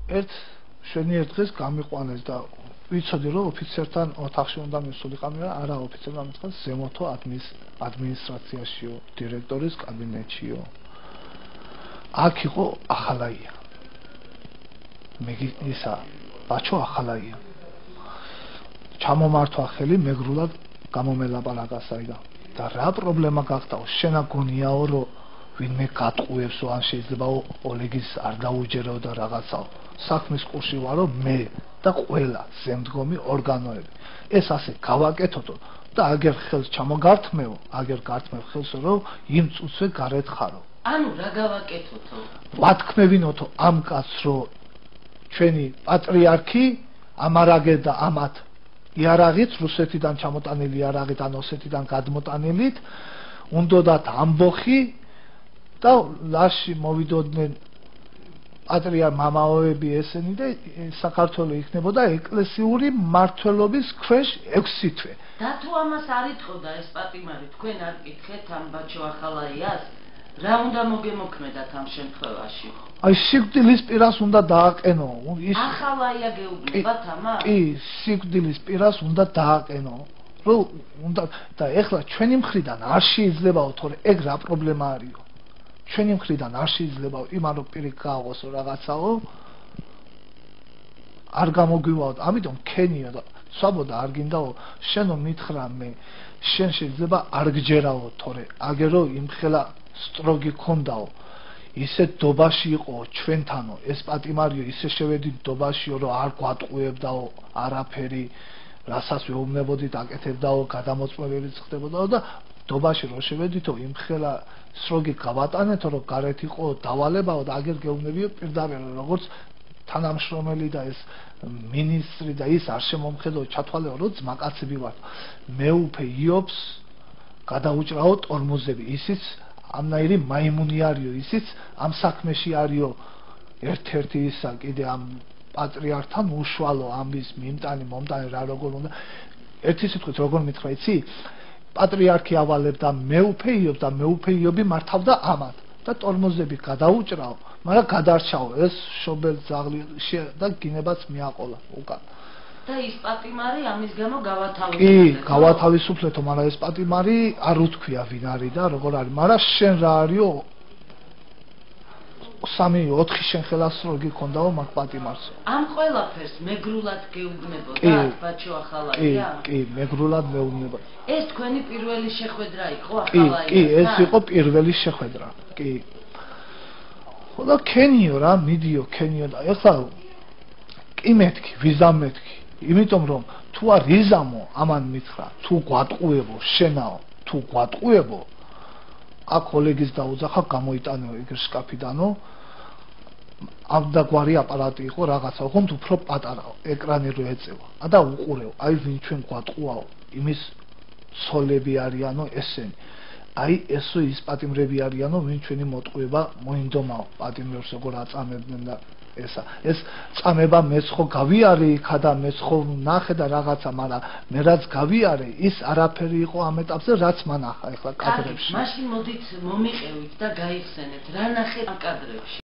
ერთ შვენიერ დღეს გამიყვანეს და ვიცოდი რომ ოფიცერთან ოთახში უნდა მისულიყავი და არა ოფიცერმა მითხრა ზემოთო ადმინისტრაციაშიო დირექტორის კაბინეტშიო აქ იყო ახალაია მე ისა ბაჩო ახალაია ჩამომართვა ხელი მეგრულად გამომელაპარაკა საიდან და რა პრობლემა გახდაო შენა გონიაო რომ ვინმე გატყუებსო ან შეიძლება ოლეგის არ დაუჯერო და რაღაცაო საქმის კურსი ვარო მე და ყველა ზემდგომი ორგანოები ეს ასე გავაკეთოთო და აგერ ხელს ჩამოგართმევ აგერ გართმევ ხელს რომ იმ წუთზე გარეთ ხარო ანუ რა გავაკეთოთო ვათქმევინოთო ამ კაცს რომ ჩვენი პატრიარქი ამარაგე და ამათ იარაღით რუსეთიდან ჩამოტანილი იარაღით ან ოსეთიდან გადმოტანილით უნდათ ამბოხი და ლაში მოვიდოდნენ პატრიარ მამაოები ესენი და საქართველო იქნებოდა ეკლესიური მმართველობის ქვეშ 6 თვე. და თუ ამას არ იტყოდა ეს პატიმარი თქვენ არ გითხეთ ამ ბაჩო ახალაიას რა უნდა მოგემოქმედათ ამ შემთხვევაში? აი სიკვდილის პირას უნდა დააყენო. ახალაია გეუბნებათ ამას? კი, სიკვდილის პირას უნდა დააყენო. რომ უნდა და ეხლა ჩვენი მხრიდან არ შეიძლებაო თორე ეგ რა პრობლემა არისო. ჩვენი მხრიდან არ შეიძლებაო იმან რომ პირი გააღოსო რაღაცაო არ გამოგვივაოთ ამიტომ ქენიო და საბოდა არ გინდაო შენო მითხრა მე შენ შეიძლება არ გჯერაო თორე აგერო იმხელა სტროგი ქონდაო ისე დობაში იყო ჩვენთანო ეს პატიმარიო ისე შევედი დობაშიო რომ არ გვატყუებდაო არაფერი რასაც ვეუბნებოდით აკეთებდაო გადამოწმებებიც ხდებოდაო და დობაში რო შევედითო იმხელა სროგი გავატანეთო რომ გარეთ იყო დავალებაო და აგერ გეუბნებიო პირდაპირ როგორც თანამშრომელი და ეს მინისტრი და ის არ შემომხედო ჩათვალეო რომ ძმაკაცები ვართ მეუფე იობს გადაუჭრაო ტორმოზები ისიც ამნაირი მაიმუნი არისო ისიც ამ საქმეში არისო ერთ-ერთი ისა კიდე ამ პატრიარქთან უშუალო ამის მიმტანი მომტანი რა როგორ უნდა ერთი სიტყვით როგორ მითხრა იცი პატრიარქი ავალებდა მეუფეიობს და მეუფეიობი მართავდა ამათ და ტორმოზები გადაუჭრაო მაგრამ გადარჩაო ეს შობელ ძაღლი და გინებაც მიაყოლა უკან და ის პატიმარი ამის გამო გავათავისუფლეთ კი გავათავისუფლეთო მაგრამ ეს პატიმარი არ უთქვია ვინ არის და როგორ არის მაგრამ შენ რა არისო 3-4 შენ ხელას როგი ქონდაო მაგ პატიმარს ამ ყველაფერს მეგრულად გეუბნებოდა ბაჩო ახალაია კი მეგრულად მეუბნება ეს თქვენი პირველი შეხვედრა იყო ახალაიასთან კი ეს იყო პირველი შეხვედრა კი ხოდა ქენიო რა მიდიო ქენიო და ეხლა კი მეთქი ვიზამ მეთქი იმიტომ რომ თუ არ იზამო ამან მითხრა თუ გვატყუებო შენაო თუ გვატყუებო აქ კოლეგის დაუძახა გამოიტანო ეგ შკაფიდანო ამ დაგვარი აპარატი იყო რაღაცა ხომ უფრო პატარაო ეკრანი რო ეწევა და უყურეო აი ვინ ჩვენ გვატყუაო იმის ცოლები არიანო ესენი აი ესო ის პატიმრები არიანო ვინ ჩვენი მოტყუება მოინდომაო პატიმრებს როგორ აწამებდნენ და ესა ეს წამება მეც ხო გავიარე იქა და მეც ხო ნახე და რაღაცა მაგრამ მე რაც გავიარე ის არაფერი იყო ამ ეტაპზე რაც მანახა ეხლა კადრებში მაშინ მოდით მომიყევით და გაიხსენეთ რა ნახეთ ამ კადრებში